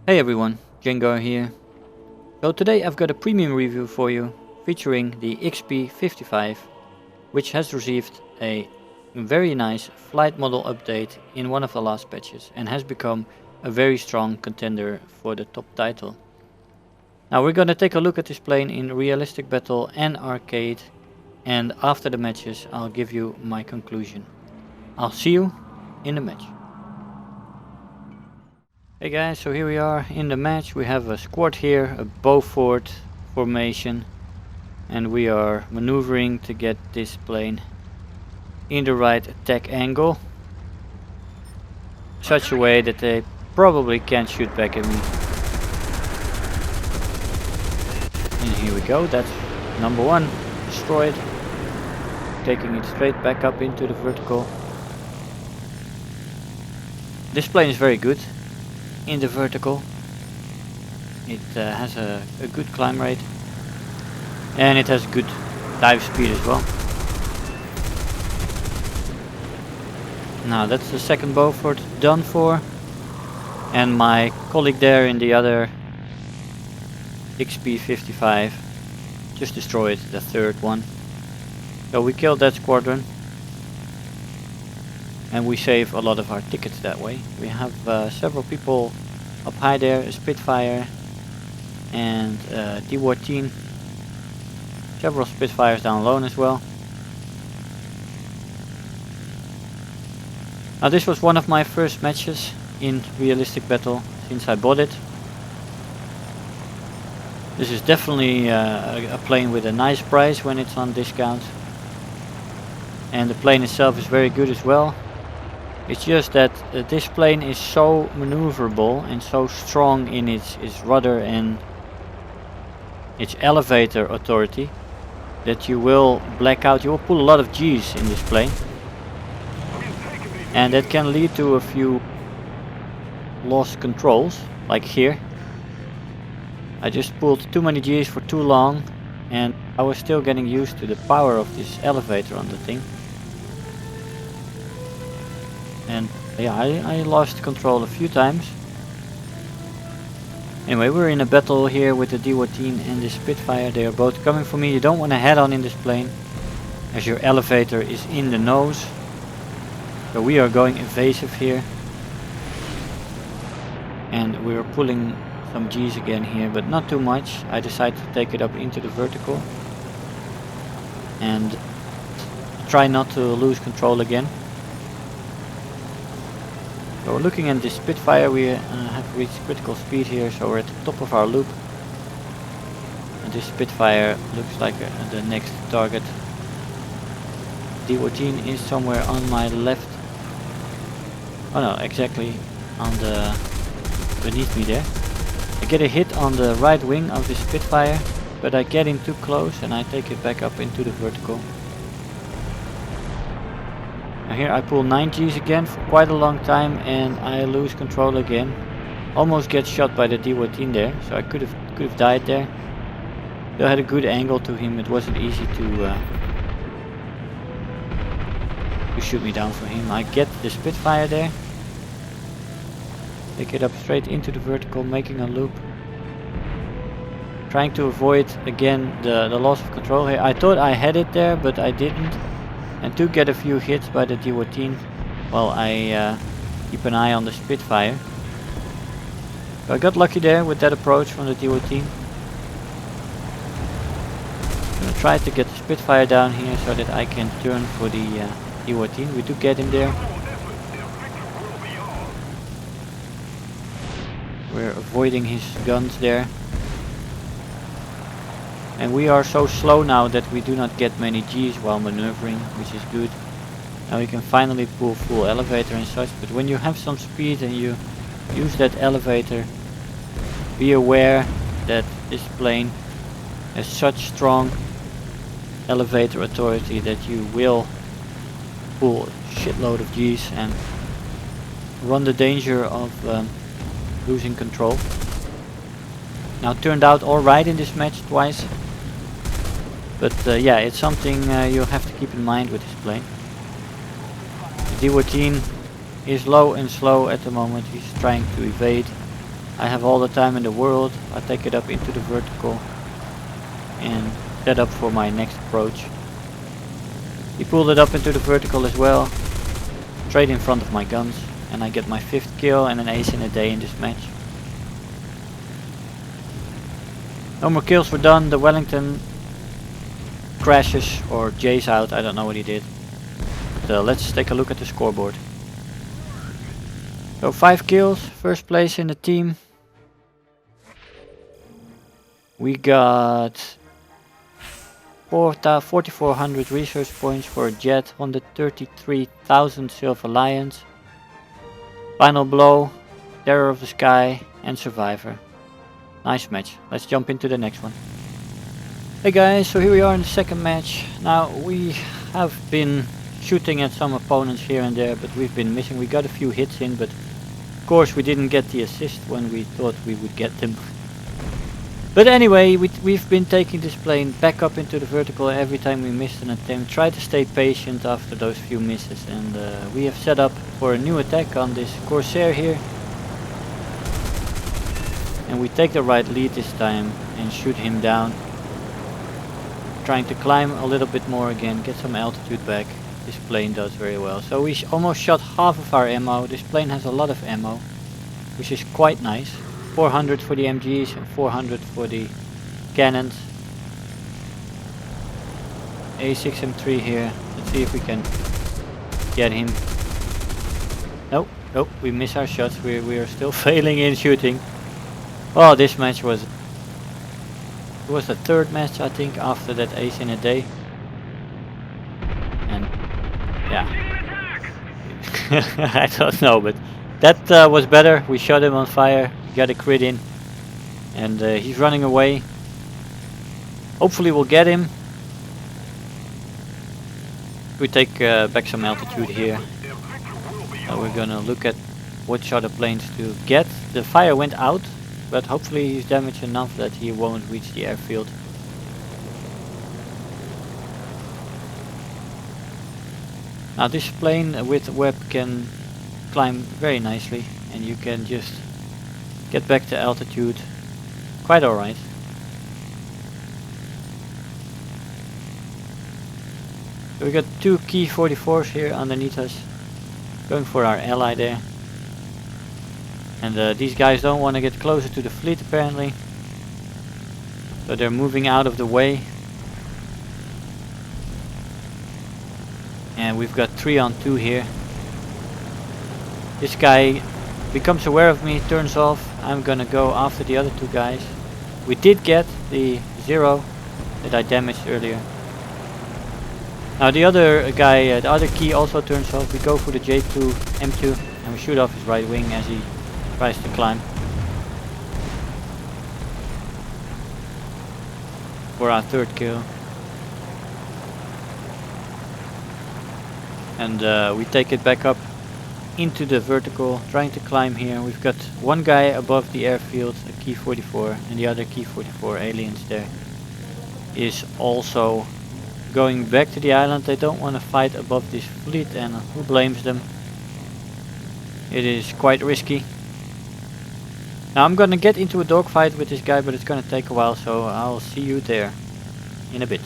Hey everyone, Jengar here. So today I've got a premium review for you featuring the XP-55, which has received a very nice flight model update in one of the last patches and has become a very strong contender for the top title. Now we're gonna take a look at this plane in realistic battle and arcade, and after the matches I'll give you my conclusion. I'll see you in the match. Hey guys, so here we are in the match. We have a squad here, a Beaufort formation, and we are maneuvering to get this plane in the right attack angle, such a way that they probably can't shoot back at me. And here we go, that's number one, destroyed, taking it straight back up into the vertical. This plane is very good in the vertical. It has a good climb rate and it has good dive speed as well. Now that's the second Beaufort done for, and my colleague there in the other XP-55 just destroyed the third one. So we killed that squadron and we save a lot of our tickets that way. We have several people up high there, a Spitfire and D-War team. Several Spitfires down low as well. Now this was one of my first matches in realistic battle since I bought it. This is definitely a plane with a nice price when it's on discount. And the plane itself is very good as well. It's just that this plane is so maneuverable and so strong in its rudder and its elevator authority that you will black out. You will pull a lot of G's in this plane, and that can lead to a few lost controls, like here. I just pulled too many G's for too long and I was still getting used to the power of this elevator on the thing. And yeah, I lost control a few times. Anyway, we're in a battle here with the D-War team and the Spitfire. They are both coming for me. You don't want to head on in this plane, as your elevator is in the nose. So we are going evasive here. And we're pulling some G's again here, but not too much. I decided to take it up into the vertical and try not to lose control again. So we're looking at this Spitfire. We have reached critical speed here, so we're at the top of our loop. And this Spitfire looks like the next target. D-14 is somewhere on my left. Oh no, exactly on the beneath me there. I get a hit on the right wing of this Spitfire, but I get in too close and I take it back up into the vertical. Now here I pull 9 G's again for quite a long time and I lose control again. Almost get shot by the D-War team there, so I could have died there. Still had a good angle to him. It wasn't easy to shoot me down for him. I get the Spitfire there. Take it up straight into the vertical, making a loop. Trying to avoid again the loss of control here. I thought I had it there, but I didn't. And to get a few hits by the D-War team while I keep an eye on the Spitfire. So I got lucky there with that approach from the D-War team. I'm gonna try to get the Spitfire down here so that I can turn for the D-War team. We do get him there. We're avoiding his guns there. And we are so slow now that we do not get many G's while maneuvering, which is good. Now we can finally pull full elevator and such, but when you have some speed and you use that elevator, be aware that this plane has such strong elevator authority that you will pull a shitload of G's and run the danger of losing control. Now it turned out alright in this match twice. But yeah, it's something you have to keep in mind with this plane. The D-War team is low and slow at the moment. He's trying to evade. I have all the time in the world. I take it up into the vertical and set up for my next approach. He pulled it up into the vertical as well, straight in front of my guns, and I get my 5th kill and an ace in a day in this match. No more kills were done. The Wellington crashes or jays out, I don't know what he did. But let's take a look at the scoreboard. So 5 kills, first place in the team. We got 4,400 research points for a jet, 133,000 Silver Lions. Final blow, Terror of the Sky and Survivor. Nice match. Let's jump into the next one. Hey guys, so here we are in the second match. Now we have been shooting at some opponents here and there, but we've been missing. We got a few hits in, but of course we didn't get the assist when we thought we would get them. But anyway, we've been taking this plane back up into the vertical every time we missed an attempt. Try to stay patient after those few misses, and we have set up for a new attack on this Corsair here. And we take the right lead this time and shoot him down. Trying to climb a little bit more again, get some altitude back. This plane does very well. So we almost shot half of our ammo. This plane has a lot of ammo, which is quite nice. 400 for the MGs and 400 for the cannons. A6M3 here. Let's see if we can get him. Nope, nope, we miss our shots. We are still failing in shooting. Oh, this match was... It was the third match, I think, after that ace in a day. And yeah. I don't know, but that was better. We shot him on fire. Got a crit in, and he's running away. Hopefully we'll get him. We take back some altitude here. We're gonna look at which other planes to get. The fire went out, but hopefully he's damaged enough that he won't reach the airfield. Now this plane with web can climb very nicely, and you can just get back to altitude quite alright. So we got 2 Key 44s here underneath us, going for our ally there. And these guys don't want to get closer to the fleet apparently, so they're moving out of the way. And we've got 3 on 2 here. This guy becomes aware of me, turns off. I'm gonna go after the other 2 guys. We did get the 0 that I damaged earlier. Now the other guy, the other key also turns off. We go for the J2 M2 and we shoot off his right wing as he tries to climb. For our 3rd kill. And we take it back up into the vertical, trying to climb here. We've got 1 guy above the airfield, a Key 44, and the other Key 44 aliens there is also going back to the island. They don't want to fight above this fleet, and who blames them? It is quite risky. Now I'm gonna get into a dogfight with this guy, but it's gonna take a while, so I'll see you there in a bit.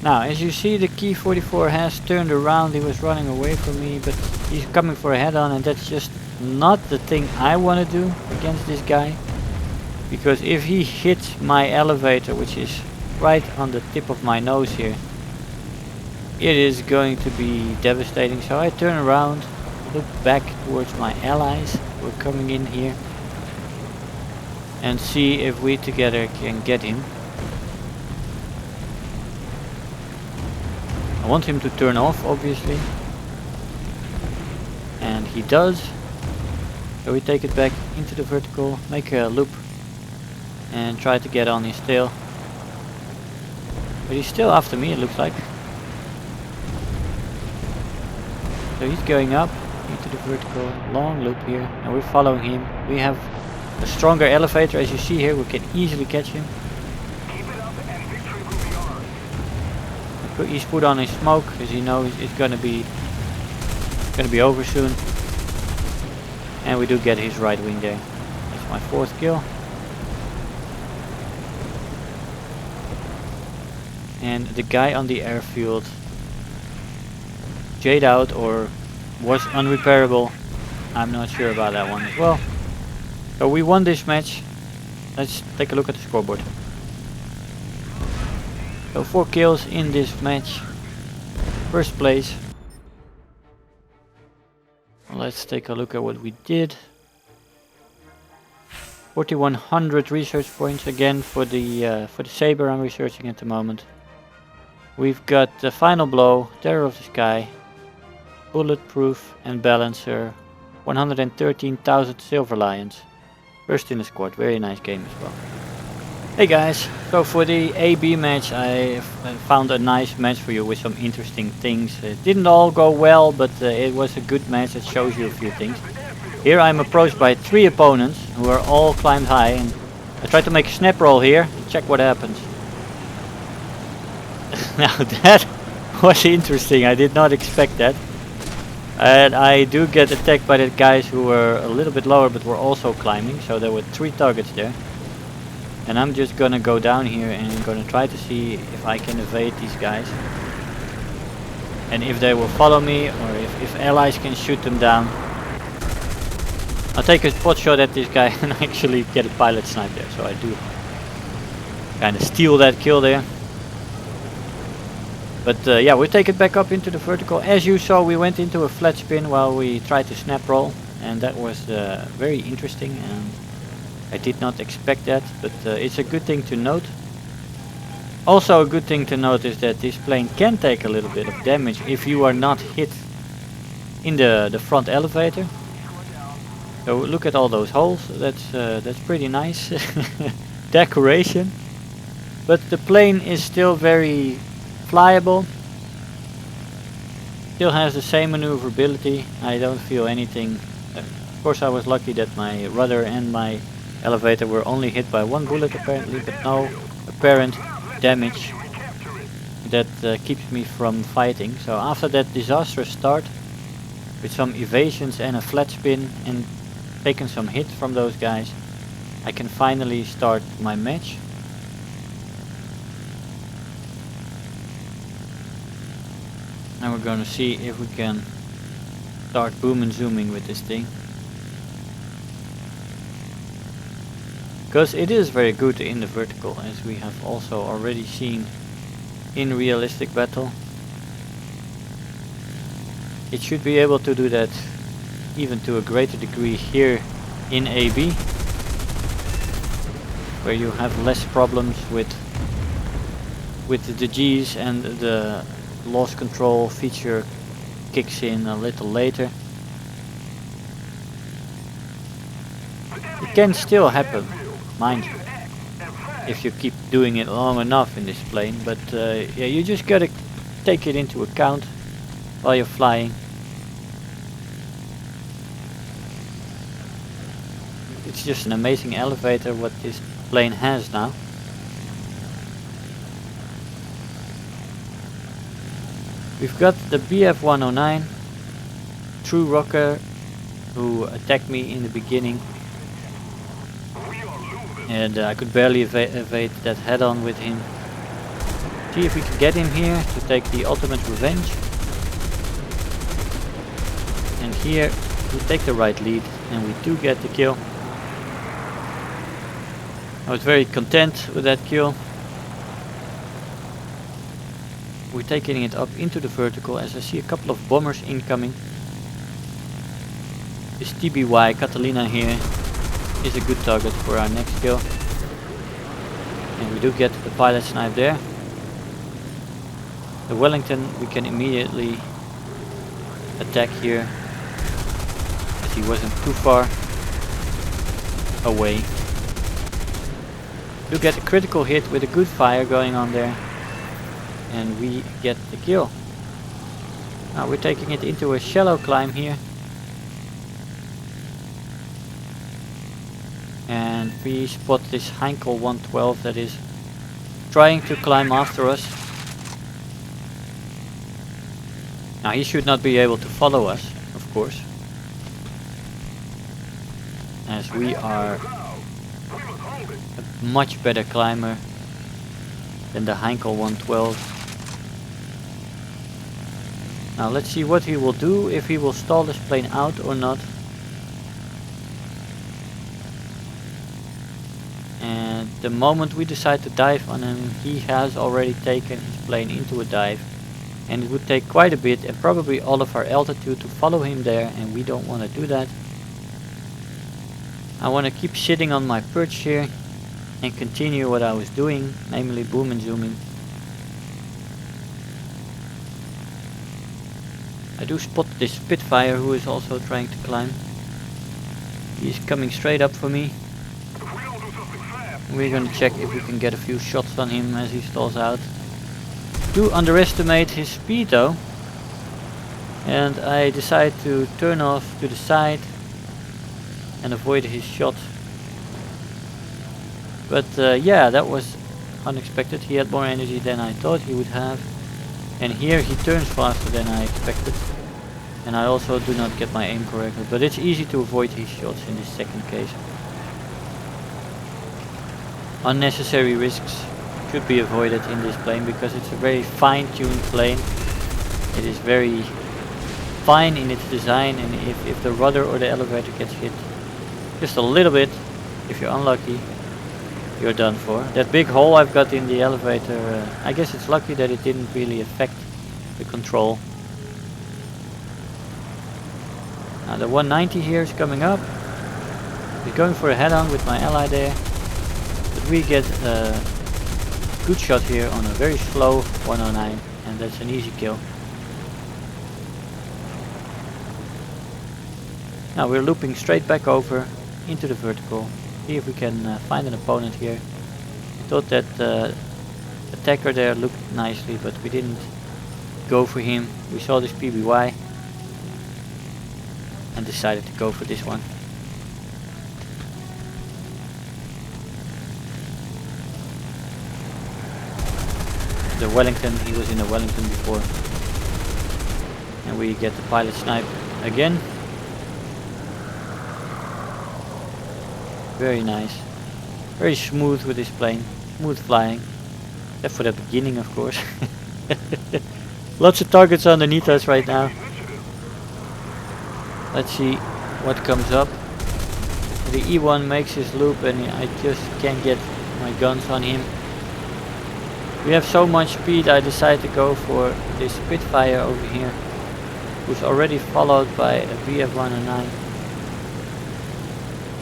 Now, as you see, the Key 44 has turned around. He was running away from me, but he's coming for a head-on, and that's just not the thing I want to do against this guy. Because if he hits my elevator, which is right on the tip of my nose here, it is going to be devastating. So I turn around, look back towards my allies who are coming in here, and see if we together can get him. I want him to turn off, obviously, and he does. So we take it back into the vertical, make a loop, and try to get on his tail. But he's still after me, it looks like. So he's going up into the vertical, long loop here, and we're following him. We have a stronger elevator, as you see here. We can easily catch him. He's put on his smoke because he knows it's gonna be over soon. And we do get his right wing there. That's my 4th kill. And the guy on the airfield jayed out or was unrepairable. I'm not sure about that one as well. So we won this match. Let's take a look at the scoreboard. So 4 kills in this match. 1st place. Let's take a look at what we did. 4100 research points again for the Saber I'm researching at the moment. We've got the Final Blow, Terror of the Sky, Bulletproof and Balancer, 113,000 Silver Lions. 1st in the squad, very nice game as well. Hey guys, so for the AB match I found a nice match for you with some interesting things. It didn't all go well, but it was a good match that shows you a few things. Here I'm approached by 3 opponents who are all climbed high, and I try to make a snap roll here and check what happens. Now that was interesting, I did not expect that. And I do get attacked by the guys who were a little bit lower but were also climbing, so there were 3 targets there. And I'm just gonna go down here and gonna try to see if I can evade these guys. And if they will follow me, or if allies can shoot them down. I'll take a pot shot at this guy and actually get a pilot snipe there, so I do kinda steal that kill there. But yeah, we take it back up into the vertical. As you saw, we went into a flat spin while we tried to snap roll, and that was very interesting, and I did not expect that, but it's a good thing to note. Also a good thing to note is that this plane can take a little bit of damage if you are not hit in the front elevator. So look at all those holes, that's pretty nice decoration. But the plane is still very flyable, still has the same maneuverability. I don't feel anything. Of course I was lucky that my rudder and my elevator were only hit by 1 bullet apparently, but no apparent damage that keeps me from fighting. So after that disastrous start with some evasions and a flat spin and taking some hits from those guys, I can finally start my match. Now we're gonna see if we can start boom and zooming with this thing. Because it is very good in the vertical, as we have also already seen in realistic battle. It should be able to do that even to a greater degree here in AB, where you have less problems with the Gs, and the loss control feature kicks in a little later. It can still happen, mind you, if you keep doing it long enough in this plane, but yeah, you just gotta take it into account while you're flying. It's just an amazing elevator what this plane has now. We've got the BF-109 True Rocker who attacked me in the beginning, and I could barely evade that head-on with him. See if we can get him here to take the ultimate revenge. And here we take the right lead and we do get the kill. I was very content with that kill. We're taking it up into the vertical as I see a couple of bombers incoming. This TBY Catalina here is a good target for our next kill. And we do get the pilot snipe there. The Wellington we can immediately attack here, as he wasn't too far away. Do get a critical hit with a good fire going on there, and we get the kill. Now we're taking it into a shallow climb here, and we spot this Heinkel 112 that is trying to climb after us. Now he should not be able to follow us, of course. as we are a much better climber than the Heinkel 112. Now let's see what he will do, if he will stall this plane out or not. And the moment we decide to dive on him, he has already taken his plane into a dive. And it would take quite a bit and probably all of our altitude to follow him there, and we don't want to do that. I want to keep sitting on my perch here and continue what I was doing, namely boom and zooming. I do spot this Spitfire who is also trying to climb. He's coming straight up for me. We're gonna check if we can get a few shots on him as he stalls out. Do underestimate his speed though. And I decide to turn off to the side and avoid his shot. But yeah, that was unexpected. He had more energy than I thought he would have. And here he turns faster than I expected. And I also do not get my aim correctly. But it's easy to avoid his shots in this second case. Unnecessary risks should be avoided in this plane because it's a very fine-tuned plane. It is very fine in its design, and if the rudder or the elevator gets hit just a little bit, if you're unlucky, you're done for. That big hole I've got in the elevator, I guess it's lucky that it didn't really affect the control. Now the 190 here is coming up. He's going for a head-on with my ally there. But we get a good shot here on a very slow 109, and that's an easy kill. Now we're looping straight back over into the vertical. See if we can find an opponent here. I thought that attacker there looked nicely, but we didn't go for him. We saw this PBY and decided to go for this one. The Wellington, he was in a Wellington before. And we get the pilot snipe again. Very nice. Very smooth with this plane. Smooth flying. Except for the beginning, of course. Lots of targets underneath us right now. Let's see what comes up. The E1 makes his loop and I just can't get my guns on him. We have so much speed, I decide to go for this Spitfire over here, who's already followed by a BF-109.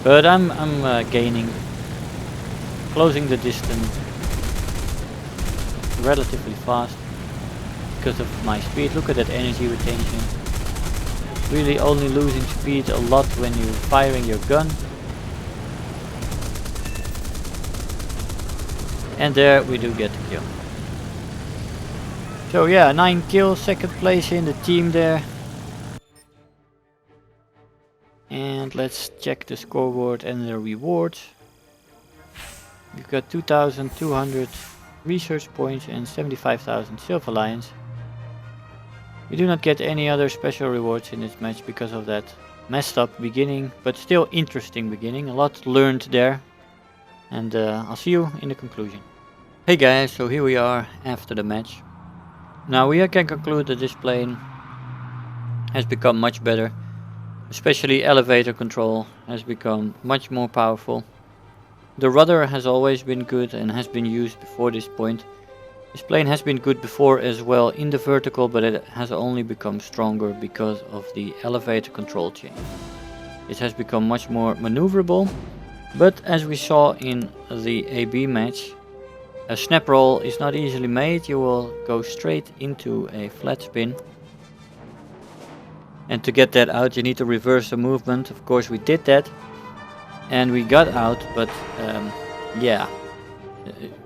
But I'm gaining, closing the distance relatively fast because of my speed. Look at that energy retention. Really only losing speed a lot when you're firing your gun. And there we do get the kill. So yeah, 9 kills, second place in the team there. And let's check the scoreboard and the rewards. We've got 2,200 research points and 75,000 Silver Lions. We do not get any other special rewards in this match because of that messed up beginning, but still interesting beginning. A lot learned there. And I'll see you in the conclusion. Hey guys, so here we are after the match. Now we can conclude that this plane has become much better. Especially elevator control has become much more powerful. The rudder has always been good and has been used before this point. This plane has been good before as well in the vertical, but it has only become stronger because of the elevator control change. It has become much more maneuverable, but as we saw in the AB match, a snap roll is not easily made. You will go straight into a flat spin. And to get that out you need to reverse the movement. Of course we did that and we got out, but yeah,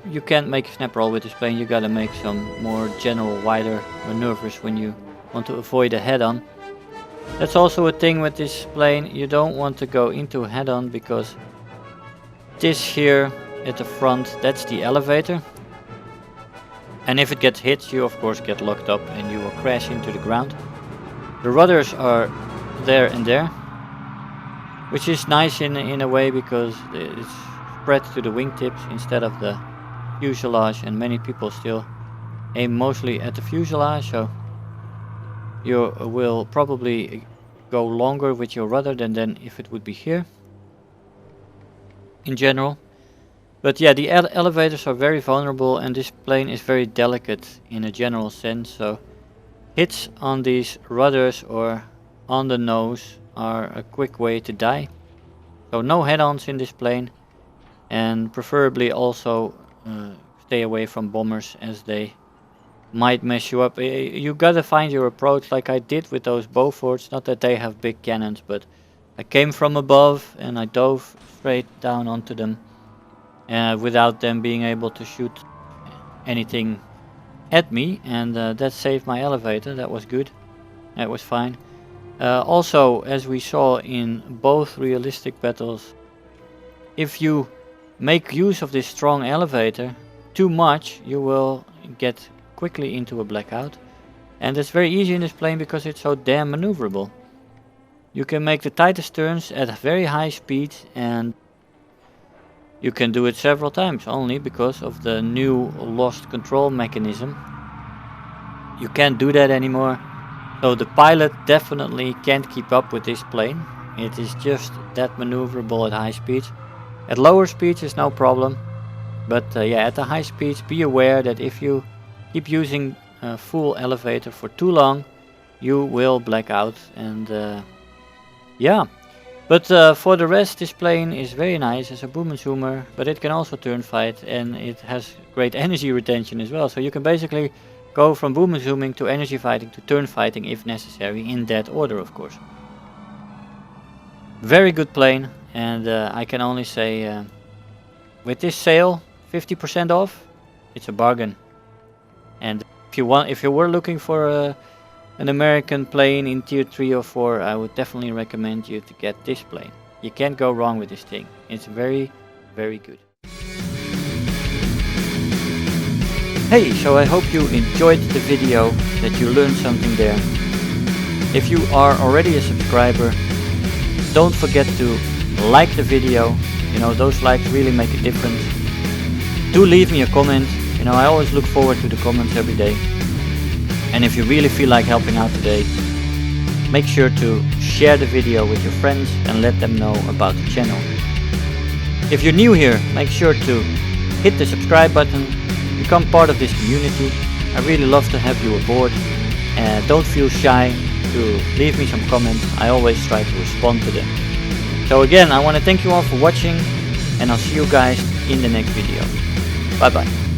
you can't make a snap roll with this plane. You gotta make some more general wider maneuvers when you want to avoid a head-on. That's also a thing with this plane. You don't want to go into a head-on because this here at the front, that's the elevator. And if it gets hit, you of course get locked up and you will crash into the ground. The rudders are there and there. which is nice in a way because it's spread to the wingtips instead of the fuselage, and many people still aim mostly at the fuselage, so you will probably go longer with your rudder than if it would be here in general. But yeah, the elevators are very vulnerable, and this plane is very delicate in a general sense, so hits on these rudders or on the nose are a quick way to die. So no head-ons in this plane, and preferably also stay away from bombers, as they might mess you up. You gotta find your approach like I did with those Beauforts. Not that they have big cannons, but I came from above and I dove straight down onto them without them being able to shoot anything at me, and that saved my elevator. That was good. That was fine. Also, as we saw in both realistic battles, if you make use of this strong elevator too much, you will get quickly into a blackout, and it's very easy in this plane because it's so damn maneuverable. You can make the tightest turns at very high speed, and you can do it several times only because of the new lost control mechanism. You can't do that anymore, so the pilot definitely can't keep up with this plane. It is just that maneuverable at high speeds. At lower speeds is no problem, but yeah, at the high speeds, be aware that if you keep using a full elevator for too long, you will black out. And yeah, but for the rest, this plane is very nice as a boom and zoomer, but it can also turn fight, and it has great energy retention as well. So you can basically go from boom and zooming to energy fighting to turn fighting if necessary, in that order, of course. Very good plane, and I can only say with this sale 50% off, it's a bargain. And if you were looking for an American plane in tier 3 or 4, I would definitely recommend you to get this plane. You can't go wrong with this thing. It's very, very good. Hey, so I hope you enjoyed the video, that you learned something there. If you are already a subscriber, don't forget to like the video. You know, those likes really make a difference. Do leave me a comment. You know, I always look forward to the comments every day. And if you really feel like helping out today, make sure to share the video with your friends and let them know about the channel. If you're new here, make sure to hit the subscribe button, become part of this community. I really love to have you aboard, and don't feel shy to leave me some comments. I always try to respond to them. So again, I want to thank you all for watching, and I'll see you guys in the next video. Bye bye.